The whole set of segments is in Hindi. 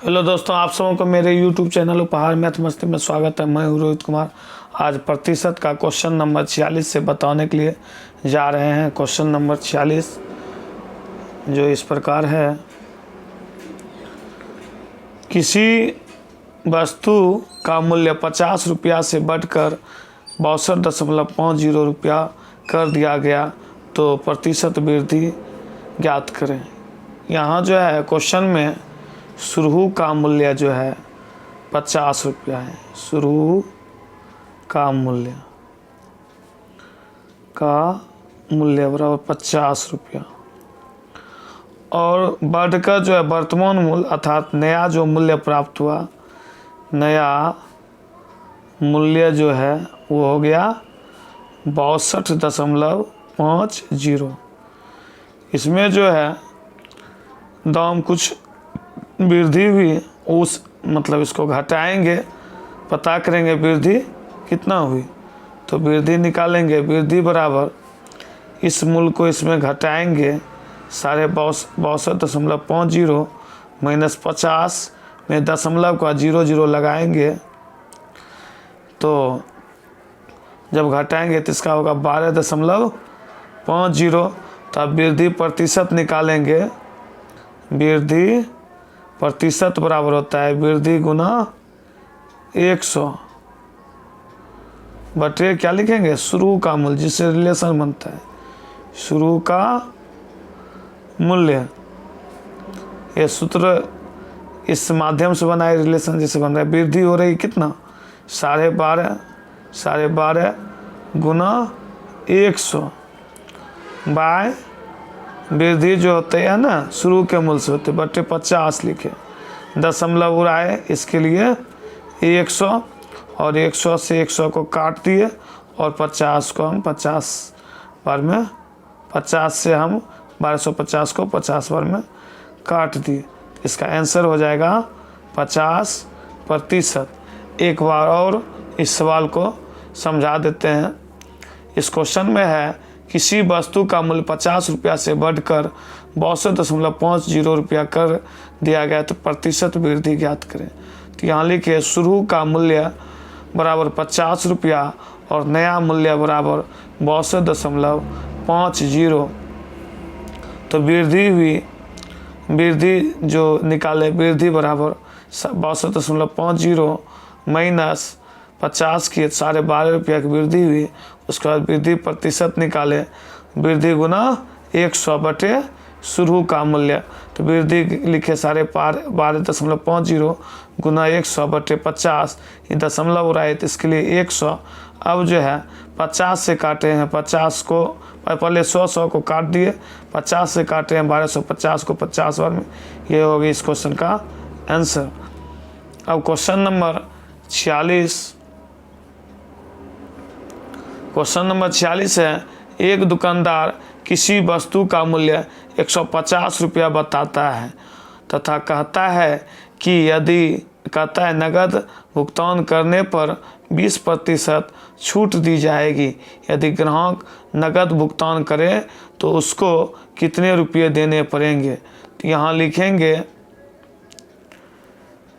हेलो दोस्तों, आप सबों को मेरे YouTube चैनल उपहार मैथ मस्ती में स्वागत है। मैं हूँ रोहित कुमार। आज प्रतिशत का क्वेश्चन नंबर 46 से बताने के लिए जा रहे हैं। क्वेश्चन नंबर 46 जो इस प्रकार है, किसी वस्तु का मूल्य 50 रुपया से बढ़कर 62.50 रुपया कर दिया गया तो प्रतिशत वृद्धि ज्ञात करें। यहाँ जो है क्वेश्चन में शुरू का मूल्य जो है 50 रुपया है। शुरू का मूल्य बराबर 50 रुपया और बढ़कर जो है वर्तमान मूल्य अर्थात नया जो मूल्य प्राप्त हुआ, नया मूल्य जो है वो हो गया 62.50। इसमें जो है दाम कुछ वृद्धि हुई, उस मतलब इसको घटाएंगे, पता करेंगे वृद्धि कितना हुई तो वृद्धि निकालेंगे। वृद्धि बराबर इस मूल्य को इसमें घटाएंगे 62.50 माइनस 50 में दशमलव का 00 लगाएंगे तो जब घटाएंगे तो इसका होगा 12.50। तब वृद्धि प्रतिशत निकालेंगे। वृद्धि प्रतिशत बराबर होता है वृद्धि गुना 100 बटे क्या लिखेंगे, शुरू का मूल्य, जिससे रिलेशन बनता है शुरू का मूल्य। ये सूत्र इस माध्यम से बना है, रिलेशन जैसे बन रहा है। वृद्धि हो रही कितना, 12.5 गुना 100 बाय वृद्धि जो होते हैं ना शुरू के मूल्य से होते बटे 50 लिखे, दशमलव उड़ाए इसके लिए 100 और 100 से 100 को काट दिए और 50 को हम 50 बार में 50 से हम 1250 को 50 बार में काट दिए। इसका आंसर हो जाएगा 50%। एक बार और इस सवाल को समझा देते हैं। इस क्वेश्चन में है किसी वस्तु का मूल्य 50 रुपया से बढ़कर 62.50 रुपया कर दिया गया तो प्रतिशत वृद्धि ज्ञात करें। तो यहाँ लिखे शुरू का मूल्य बराबर 50 रुपया और नया मूल्य बराबर 62.50। तो वृद्धि हुई, वृद्धि जो निकाले वृद्धि बराबर 62.50 माइनस 50 की 12.5 रुपया की वृद्धि हुई। उसके बाद वृद्धि प्रतिशत निकाले, वृद्धि गुना 100 बटे शुरू का मूल्य। तो वृद्धि लिखे 12.50 गुना 100 बटे 50, ये दशमलव उड़ाए तो इसके लिए 100। अब जो है 50 से काटे हैं 50 को, पहले 100 को काट दिए, 50 से काटे हैं 1250 को 50 बार में। ये हो गई इस क्वेश्चन का आंसर। अब क्वेश्चन नंबर 46। क्वेश्चन नंबर 46 है, एक दुकानदार किसी वस्तु का मूल्य 150 रुपया बताता है तथा कहता है कि यदि नगद भुगतान करने पर 20% छूट दी जाएगी। यदि ग्राहक नगद भुगतान करे तो उसको कितने रुपये देने पड़ेंगे। तो यहाँ लिखेंगे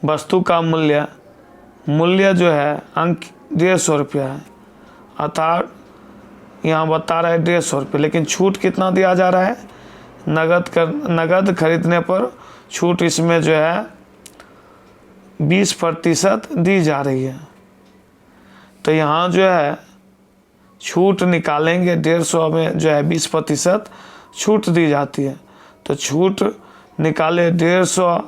वस्तु का मूल्य जो है अंक 150 रुपया है, अर्थात यहाँ बता रहा है 150 रुपये, लेकिन छूट कितना दिया जा रहा है, नगद खरीदने पर छूट इसमें जो है 20% दी जा रही है। तो यहाँ जो है छूट निकालेंगे, 150 में जो है 20% छूट दी जाती है। तो छूट निकाले 150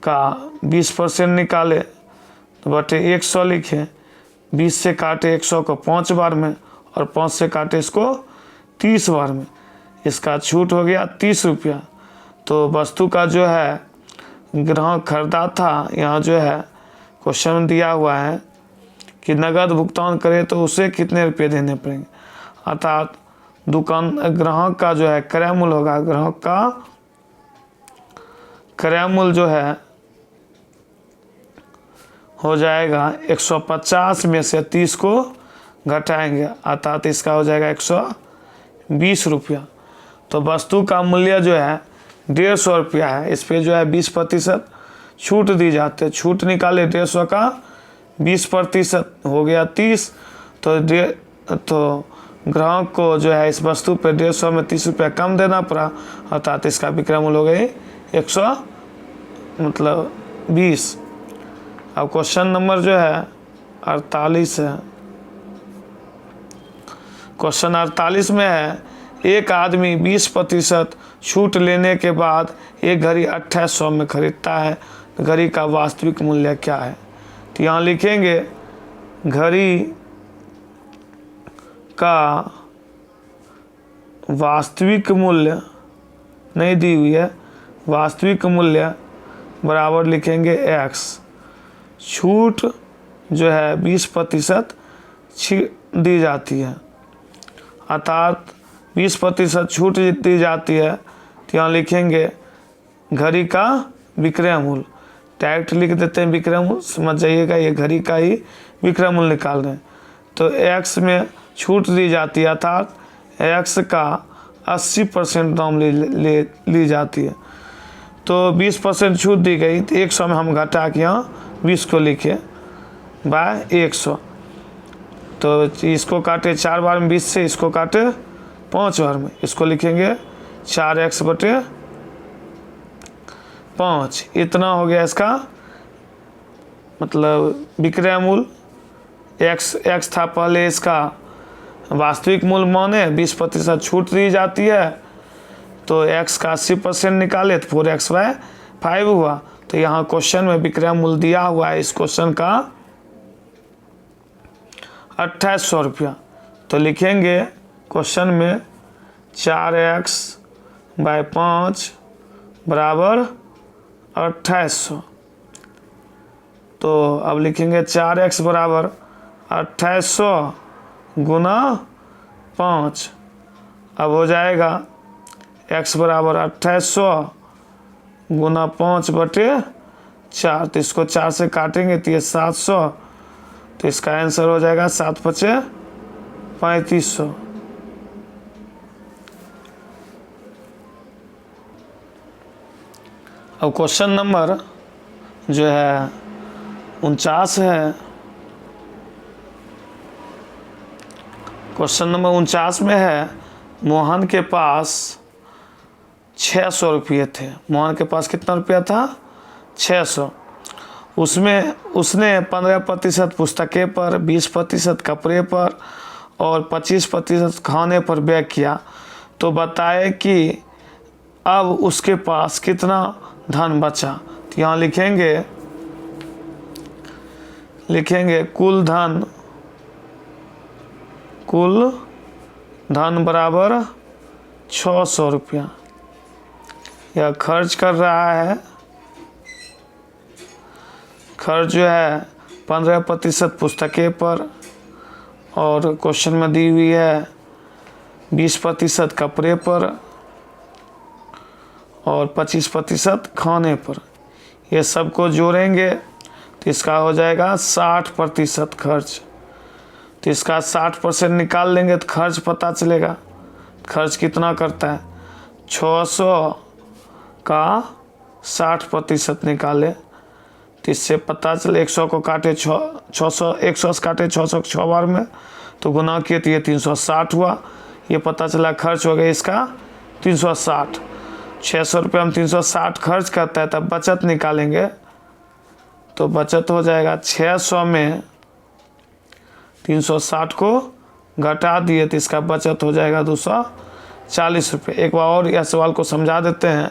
का 20% निकाले तो बटे 100 लिखे, 20 से काटे 100 को 5 बार में और 5 से काटे इसको 30 बार में। इसका छूट हो गया 30 रुपया। तो वस्तु का जो है ग्राहक खरीदा था, यहाँ जो है क्वेश्चन में दिया हुआ है कि नगद भुगतान करे तो उसे कितने रुपये देने पड़ेंगे, अर्थात ग्राहक का जो है क्रय मूल्य होगा, ग्राहक का क्रय मूल्य जो है हो जाएगा 150 में से 30 को घटाएंगे, अर्थात इसका हो जाएगा 120 रुपया। तो वस्तु का मूल्य जो है 150 रुपया है, इस पर जो है 20% छूट दी जाती है। छूट निकाले 150 का 20% हो गया 30। तो ग्राहक को जो है इस वस्तु पे 150 में 30 रुपया कम देना पड़ा, अर्थात इसका विक्रय मूल्य हो गई 120। अब क्वेश्चन नंबर जो है 48 है। क्वेश्चन 48 में है, एक आदमी 20% छूट लेने के बाद एक घड़ी 2800 में खरीदता है, घड़ी का वास्तविक मूल्य क्या है? तो यहाँ लिखेंगे घड़ी का वास्तविक मूल्य नहीं दी हुई है, वास्तविक मूल्य बराबर लिखेंगे x। छूट जो है 20% दी जाती है, अर्थात 20% छूट दी जाती है। तो यहाँ लिखेंगे घड़ी का विक्रय मूल्य, डायरेक्ट लिख देते हैं विक्रय मूल्य, समझ जाइएगा ये घड़ी का ही विक्रय मूल्य निकाल रहे हैं। तो x में छूट दी जाती है, अर्थात x का 80% दाम ली जाती है। तो 20% छूट दी गई, तो 100 में हम घटा के यहाँ 20 को लिखे बाय 100। तो इसको काटे 4 बार में 20 से, इसको काटे 5 बार में, इसको लिखेंगे 4x बटे 5। इतना हो गया इसका मतलब विक्रय मूल्य। x था पहले, इसका वास्तविक मूल्य माने 20% छूट दी जाती है, तो x का 80% निकाले तो 4x/5 हुआ। तो यहाँ क्वेश्चन में विक्रय मूल्य दिया हुआ है इस क्वेश्चन का 2800 रुपया। तो लिखेंगे क्वेश्चन में 4x/5 बराबर 2800। तो अब लिखेंगे 4x बराबर 2800 गुना 5। अब हो जाएगा x बराबर 2800 गुना 5 बटे 4। तो इसको 4 से काटेंगे तो ये 700। तो इसका आंसर हो जाएगा 7×5 = 3500। अब क्वेश्चन नंबर जो है 49 है। क्वेश्चन नंबर 49 में है, मोहन के पास 600 रुपये थे। मोहन के पास कितना रुपया था? 600। उसमें उसने 15% पुस्तकें पर, 20% कपड़े पर और 25% खाने पर व्यय किया। तो बताए कि अब उसके पास कितना धन बचा। तो यहाँ लिखेंगे कुल धन बराबर 600 रुपया। यह खर्च कर रहा है, खर्च जो है 15% पुस्तकें पर और क्वेश्चन में दी हुई है 20% कपड़े पर और 25% खाने पर। ये सबको जोड़ेंगे तो इसका हो जाएगा 60% खर्च। तो इसका 60% निकाल लेंगे तो खर्च पता चलेगा। खर्च कितना करता है? 600 का 60% निकाले तो इससे पता चले 100 को काटे 600, 100 से काटे 600 6 बार में, तो गुना किए तो ये 360 हुआ। ये पता चला खर्च हो गया इसका 360। 600 रुपये हम 360 खर्च करता है, तब बचत निकालेंगे तो बचत हो जाएगा 600 में 360 को घटा दिए तो इसका बचत हो जाएगा 240 रुपये। एक बार और यह सवाल को समझा देते हैं।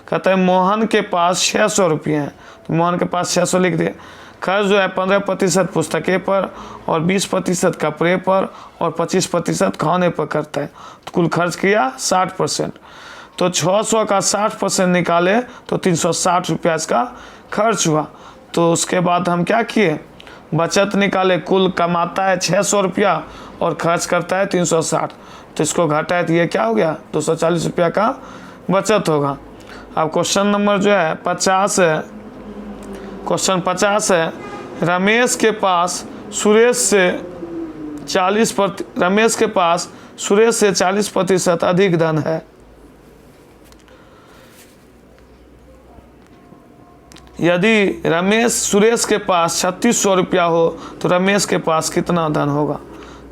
कहते हैं मोहन के पास 600 रुपये हैं, तो मोहन के पास 600 लिख दिए। खर्च जो है 15% पुस्तकें पर और 20% कपड़े पर और 25% खाने पर करता है। तो कुल खर्च किया 60%। तो 600 का 60% निकाले तो 360 रुपया इसका खर्च हुआ। तो उसके बाद हम क्या किए? बचत निकाले। कुल कमाता है 600 रुपया और खर्च करता है 360। तो इसको घटाए तो ये क्या हो गया? 240 रुपया का बचत होगा। अब क्वेश्चन नंबर जो है 50 है। क्वेश्चन 50 है, रमेश के पास सुरेश से 40% अधिक धन है। यदि रमेश सुरेश के पास 3600 रुपया हो तो रमेश के पास कितना धन होगा।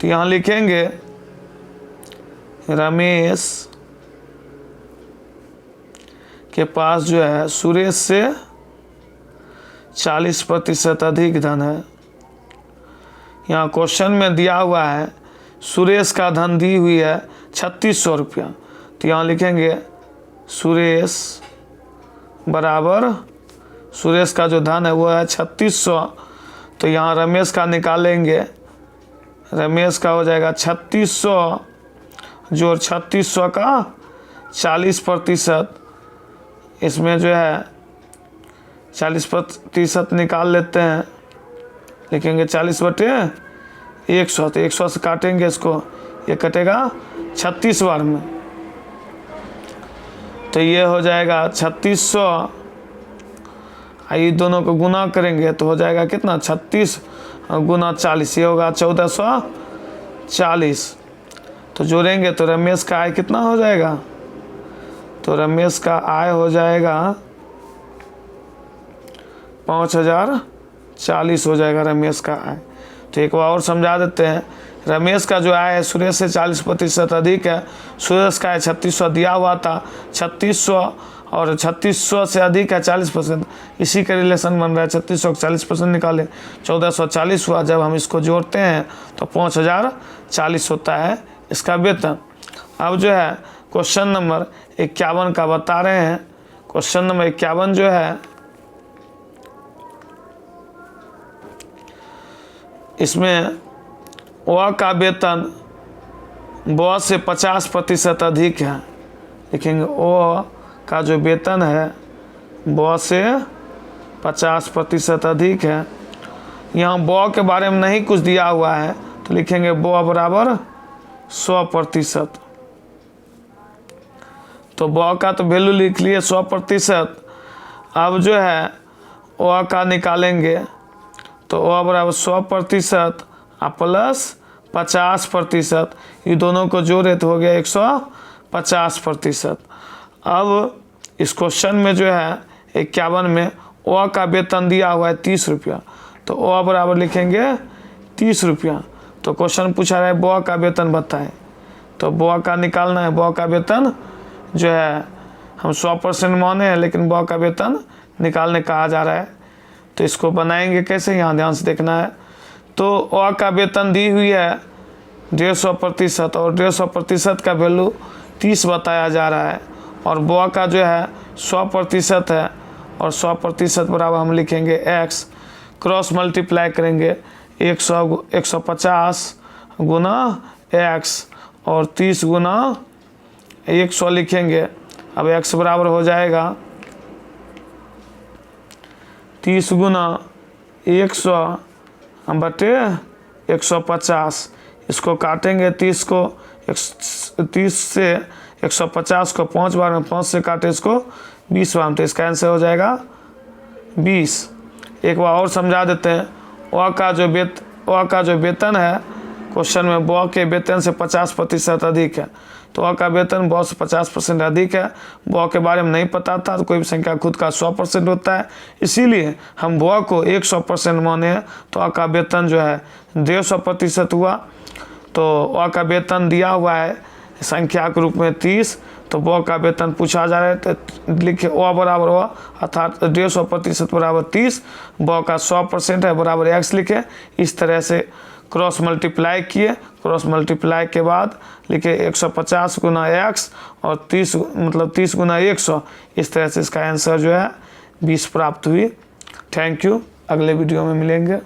तो यहाँ लिखेंगे रमेश के पास जो है सुरेश से 40% अधिक धन है। यहाँ क्वेश्चन में दिया हुआ है सुरेश का धन दी हुई है 3600 रुपया। तो यहाँ लिखेंगे सुरेश बराबर सुरेश का जो धन है वो है 3600। तो यहाँ रमेश का निकालेंगे, रमेश का हो जाएगा 3600 जोड़ 3600 का 40%। इसमें जो है 40% निकाल लेते हैं, लिखेंगे 40/100। तो 100 से काटेंगे इसको, ये कटेगा 36 बार में। तो ये हो जाएगा 3600, ये दोनों को गुना करेंगे तो हो जाएगा कितना 36 गुना 40, ये होगा 1440। तो जोड़ेंगे तो रमेश का आय कितना हो जाएगा। तो रमेश का आय हो जाएगा 5040 हो जाएगा रमेश का आय। तो एक बार और समझा देते हैं, रमेश का जो आय है सुरेश से 40% अधिक है। सुरेश का आय 3600 दिया हुआ था, 3600 और 3600 से अधिक है 40%, इसी का रिलेशन बन रहा है। 3600 को 40% निकाले 1440 हुआ। जब हम इसको जोड़ते हैं तो 5040 होता है इसका वेतन। अब जो है क्वेश्चन नंबर 51 का बता रहे हैं। क्वेश्चन नंबर 51 जो है इसमें व का वेतन ब से 50% अधिक है। लिखेंगे ओ का जो वेतन है ब से 50% अधिक है। यहाँ ब के बारे में नहीं कुछ दिया हुआ है तो लिखेंगे ब बराबर 100%। तो ब का तो वैल्यू लिख लिए 100%। अब जो है ओ का निकालेंगे तो ओ बराबर 100% प्लस 50%, ये दोनों को जोड़े तो हो गया 150%। अब इस क्वेश्चन में जो है 51 में ओ का वेतन दिया हुआ है 30 रुपया। तो ओ बराबर लिखेंगे 30 रुपया। तो क्वेश्चन पूछा रहा है ब का वेतन बताएं। तो ब का निकालना है, ब का वेतन जो है हम 100% माने हैं लेकिन ब का वेतन निकालने कहा जा रहा है। तो इसको बनाएंगे कैसे, यहाँ ध्यान से देखना है। तो ओ का वेतन दी हुई है 150% और 150% का वैल्यू 30 बताया जा रहा है। और ब का जो है 100% है और 100% बराबर हम लिखेंगे x, क्रॉस मल्टीप्लाई करेंगे 150 गुना x और 30 गुना 100 लिखेंगे। अब x बराबर हो जाएगा 30 गुना 100 बटे 150। इसको काटेंगे 30 को 30 से 150 को 5 बार में, 5 से काटे इसको 20 बार में, तो इसका आंसर हो जाएगा 20। एक बार और समझा देते हैं। ओ का जो वेतन है क्वेश्चन में ब के वेतन से 50% अधिक है। तो ओ का वेतन ब से 50% अधिक है। ब के बारे में नहीं पता था तो कोई भी संख्या खुद का 100% होता है, इसीलिए हम ब को 100% माने हैं। तो ओ का वेतन जो है 150% हुआ। तो ओ का वेतन दिया हुआ है संख्या के रूप में 30, तो ब का वेतन पूछा जा रहा है तो लिखे ओ बराबर ओ अर्थात 150% बराबर 30, ब का 100% है बराबर x लिखे। इस तरह से क्रॉस मल्टीप्लाई किए, क्रॉस मल्टीप्लाई के बाद लिखे 150 गुना x और 30 गुना 100। इस तरह से इसका आंसर जो है 20 प्राप्त हुई। थैंक यू, अगले वीडियो में मिलेंगे।